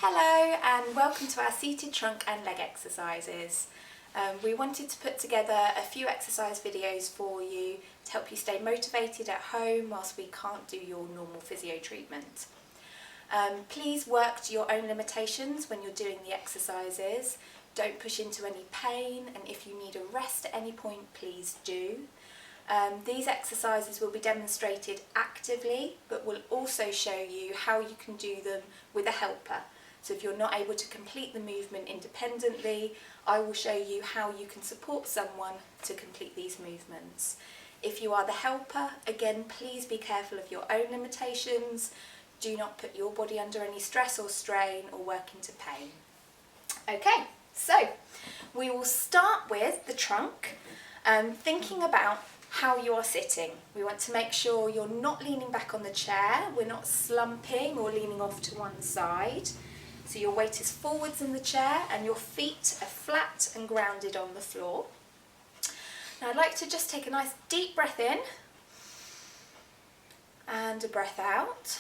Hello and welcome to our seated trunk and leg exercises. We wanted to put together a few exercise videos for you to help you stay motivated at home whilst we can't do your normal physio treatment. Please work to your own limitations when you're doing the exercises. Don't push into any pain, and if you need a rest at any point, please do. These exercises will be demonstrated actively, but will also show you how you can do them with a helper. So if you're not able to complete the movement independently, I will show you how you can support someone to complete these movements. If you are the helper, again, please be careful of your own limitations. Do not put your body under any stress or strain or work into pain. Okay, so we will start with the trunk, thinking about how you are sitting. We want to make sure you're not leaning back on the chair, we're not slumping or leaning off to one side. So your weight is forwards in the chair and your feet are flat and grounded on the floor. Now I'd like to just take a nice deep breath in and a breath out.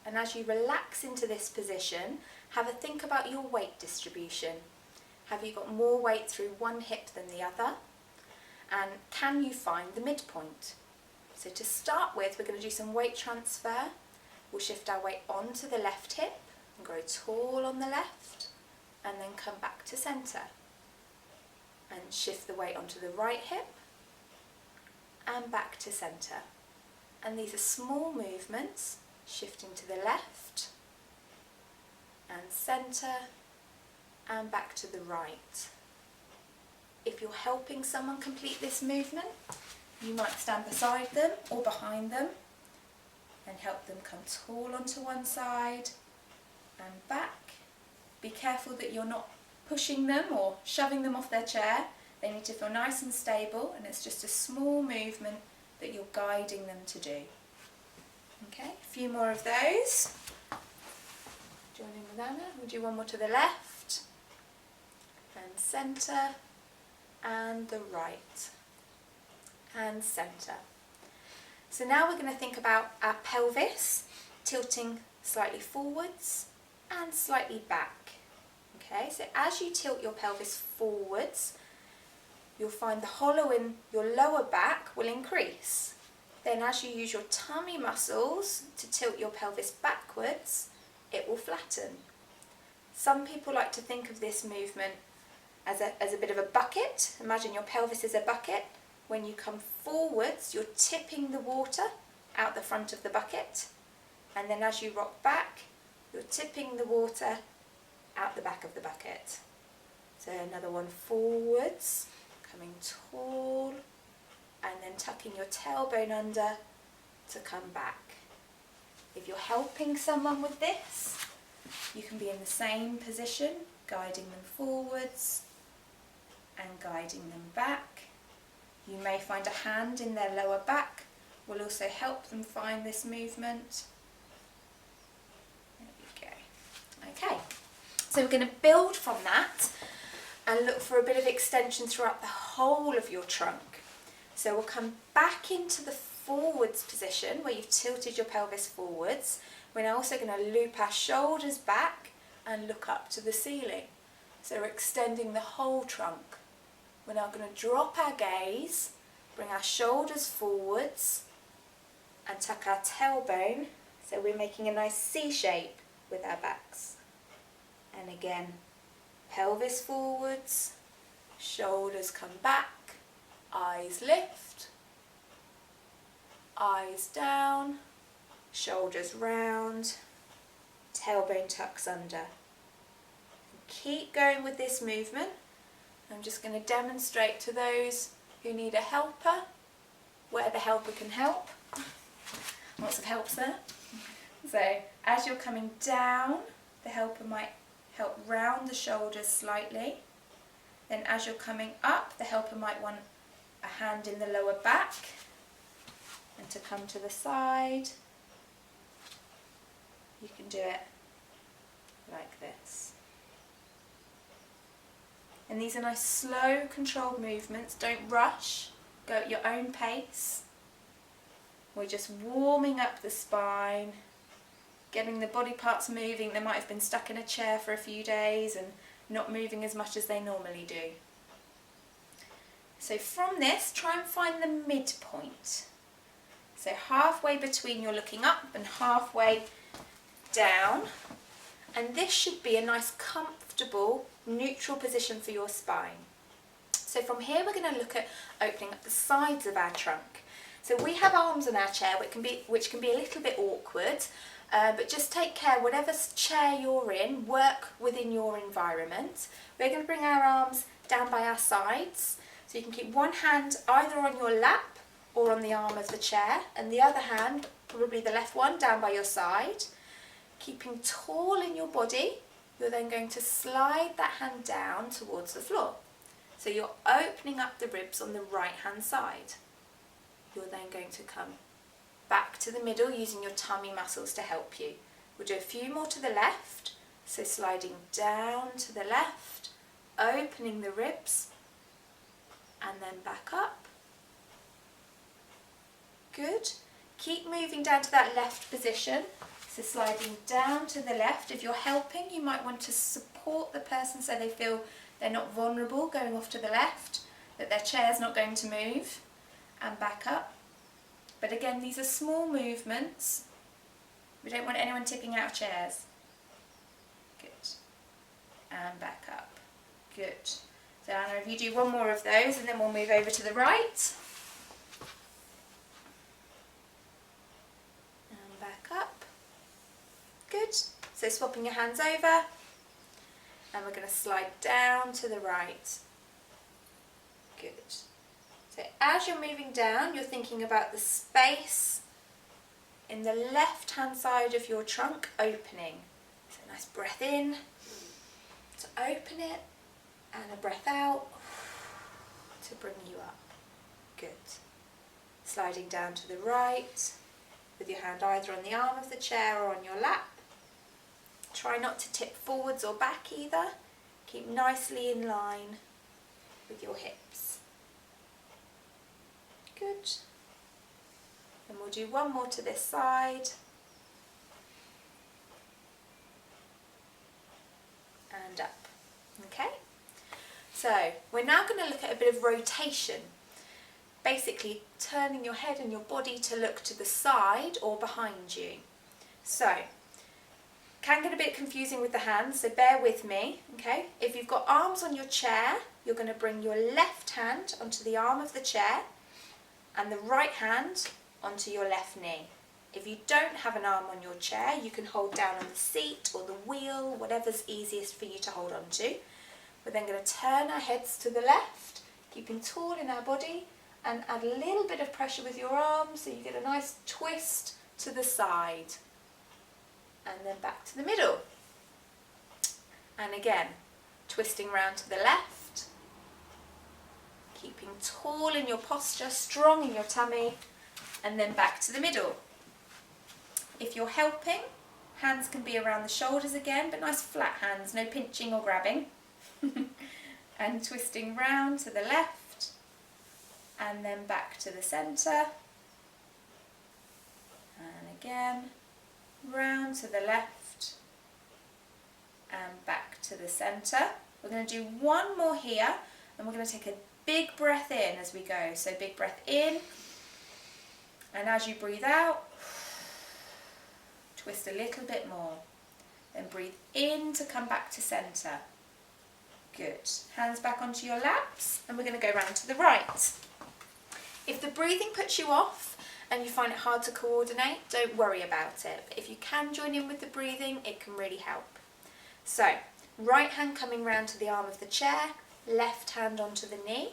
And as you relax into this position, have a think about your weight distribution. Have you got more weight through one hip than the other? And can you find the midpoint? So to start with, we're going to do some weight transfer. We'll shift our weight onto the left hip and grow tall on the left, and then come back to centre. And shift the weight onto the right hip and back to centre. And these are small movements, shifting to the left and centre and back to the right. If you're helping someone complete this movement, you might stand beside them or behind them and help them come tall onto one side and back. Be careful that you're not pushing them or shoving them off their chair. They need to feel nice and stable, and it's just a small movement that you're guiding them to do. Okay, a few more of those. Join in with Anna. We'll do one more to the left and centre and the right and centre. So now we're going to think about our pelvis tilting slightly forwards and slightly back. Okay, so as you tilt your pelvis forwards, you'll find the hollow in your lower back will increase. Then as you use your tummy muscles to tilt your pelvis backwards, it will flatten. Some people like to think of this movement as a bit of a bucket. Imagine your pelvis is a bucket. When you come forwards, you're tipping the water out the front of the bucket, and then as you rock back, you're tipping the water out the back of the bucket. So another one, forwards, coming tall, and then tucking your tailbone under to come back. If you're helping someone with this, you can be in the same position, guiding them forwards and guiding them back. You may find a hand in their lower back will also help them find this movement. There we go. Okay, so we're going to build from that and look for a bit of extension throughout the whole of your trunk. So we'll come back into the forwards position where you've tilted your pelvis forwards. We're now also going to loop our shoulders back and look up to the ceiling. So we're extending the whole trunk. We're now going to drop our gaze, bring our shoulders forwards and tuck our tailbone, so we're making a nice C shape with our backs. And again, pelvis forwards, shoulders come back, eyes lift, eyes down, shoulders round, tailbone tucks under. Keep going with this movement. I'm just going to demonstrate to those who need a helper where the helper can help. Lots of helps there. So as you're coming down, the helper might help round the shoulders slightly. Then as you're coming up, the helper might want a hand in the lower back and to come to the side. You can do it like this. And these are nice slow controlled movements. Don't rush, go at your own pace. We're just warming up the spine getting the body parts moving. They might have been stuck in a chair for a few days and not moving as much as they normally do. So from this, try and find the midpoint. So halfway between you're looking up and halfway down. And this should be a nice, comfortable, neutral position for your spine. So from here we're going to look at opening up the sides of our trunk. So we have arms on our chair which can be a little bit awkward, but just take care, whatever chair you're in, work within your environment. We're going to bring our arms down by our sides. So you can keep one hand either on your lap or on the arm of the chair, and the other hand, probably the left one, down by your side. Keeping tall in your body, you're then going to slide that hand down towards the floor. So you're opening up the ribs on the right hand side. You're then going to come back to the middle using your tummy muscles to help you. We'll do a few more to the left. So sliding down to the left, opening the ribs, and then back up. Good. Keep moving down to that left position. So sliding down to the left. If you're helping, you might want to support the person so they feel they're not vulnerable going off to the left, that their chair's not going to move, and back up. But again, these are small movements. We don't want anyone tipping out of chairs. Good. And back up. Good. So Anna, if you do one more of those and then we'll move over to the right. And back up. Good. So swapping your hands over. And we're going to slide down to the right. Good. So as you're moving down, you're thinking about the space in the left hand side of your trunk opening. So a nice breath in to open it, and a breath out to bring you up. Good. Sliding down to the right with your hand either on the arm of the chair or on your lap. Try not to tip forwards or back either. Keep nicely in line with your hips. Good. And we'll do one more to this side. And up. Okay? So we're now going to look at a bit of rotation. Basically turning your head and your body to look to the side or behind you. So, can get a bit confusing with the hands, so bear with me, okay? If you've got arms on your chair, you're going to bring your left hand onto the arm of the chair and the right hand onto your left knee. If you don't have an arm on your chair, you can hold down on the seat or the wheel, whatever's easiest for you to hold on to. We're then going to turn our heads to the left, keeping tall in our body, and add a little bit of pressure with your arms so you get a nice twist to the side. And then back to the middle. And again, twisting round to the left, keeping tall in your posture, strong in your tummy, and then back to the middle. If you're helping, hands can be around the shoulders again, but nice flat hands, no pinching or grabbing. And twisting round to the left, and then back to the centre. And again, round to the left and back to the centre. We're going to do one more here, and we're going to take a big breath in as we go. So big breath in, and as you breathe out, twist a little bit more. Then breathe in to come back to centre. Good. Hands back onto your laps, and we're going to go round to the right. If the breathing puts you off and you find it hard to coordinate, don't worry about it. But if you can join in with the breathing, it can really help. So, right hand coming round to the arm of the chair, left hand onto the knee.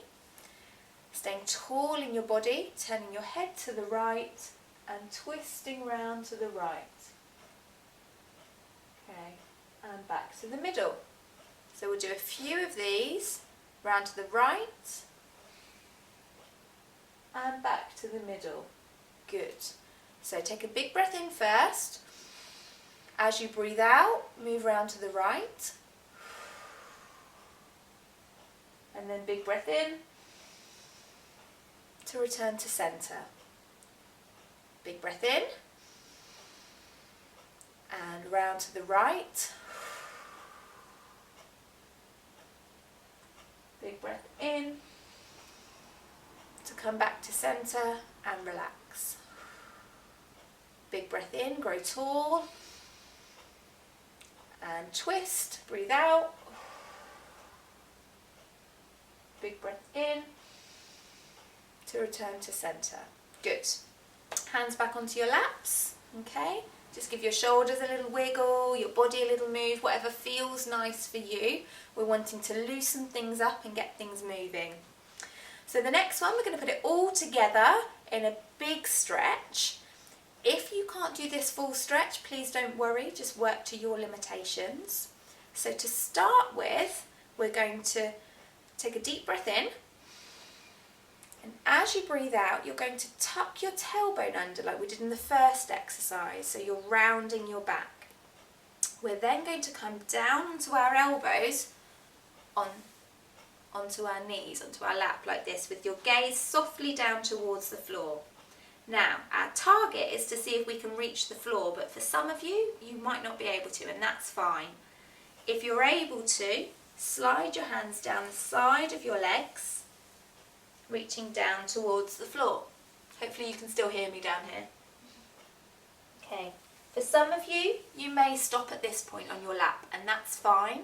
Staying tall in your body, turning your head to the right and twisting round to the right. Okay, and back to the middle. So we'll do a few of these, round to the right and back to the middle. Good. So take a big breath in first. As you breathe out, move round to the right. And then big breath in to return to centre. Big breath in. and round to the right. Big breath in to come back to centre and relax. Big breath in, grow tall and twist, breathe out. Big breath in to return to centre. Good. Hands back onto your laps, okay? Just give your shoulders a little wiggle, your body a little move, whatever feels nice for you. We're wanting to loosen things up and get things moving. So the next one, we're going to put it all together in a big stretch. If you can't do this full stretch, please don't worry, just work to your limitations. So to start with, we're going to take a deep breath in. And as you breathe out, you're going to tuck your tailbone under like we did in the first exercise, so you're rounding your back. We're then going to come down onto our elbows, onto our knees, onto our lap like this, with your gaze softly down towards the floor. Now, our target is to see if we can reach the floor, but for some of you, you might not be able to, and that's fine. If you're able to, slide your hands down the side of your legs, reaching down towards the floor. Hopefully you can still hear me down here. Okay, for some of you, you may stop at this point on your lap, and that's fine.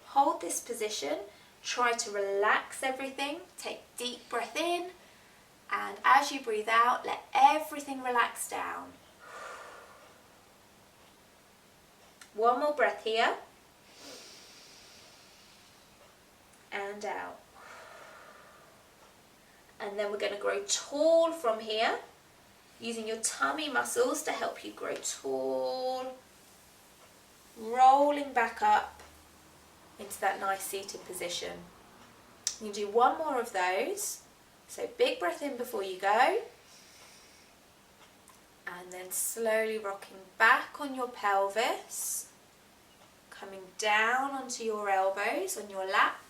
Hold this position, try to relax everything, take deep breath in, and as you breathe out, let everything relax down. One more breath here, and out. And then we're going to grow tall from here, using your tummy muscles to help you grow tall, rolling back up into that nice seated position. You do one more of those. So big breath in before you go, and then slowly rocking back on your pelvis, coming down onto your elbows on your lap,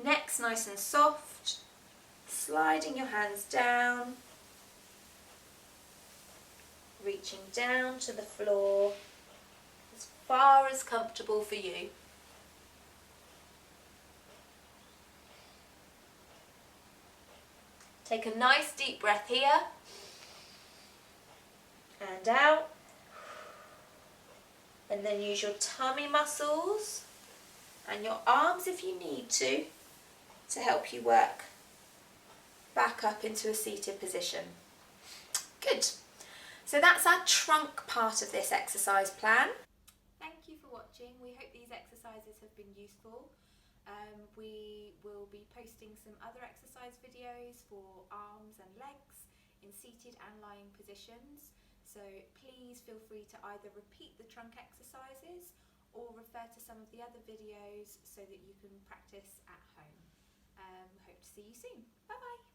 neck's nice and soft, sliding your hands down, reaching down to the floor as far as comfortable for you. Take a nice deep breath here and out, and then use your tummy muscles and your arms if you need to help you work back up into a seated position. Good. So that's our trunk part of this exercise plan. Thank you for watching. We hope these exercises have been useful. We will be posting some other exercise videos for arms and legs in seated and lying positions. So please feel free to either repeat the trunk exercises or refer to some of the other videos so that you can practice at home. Hope to see you soon. Bye bye.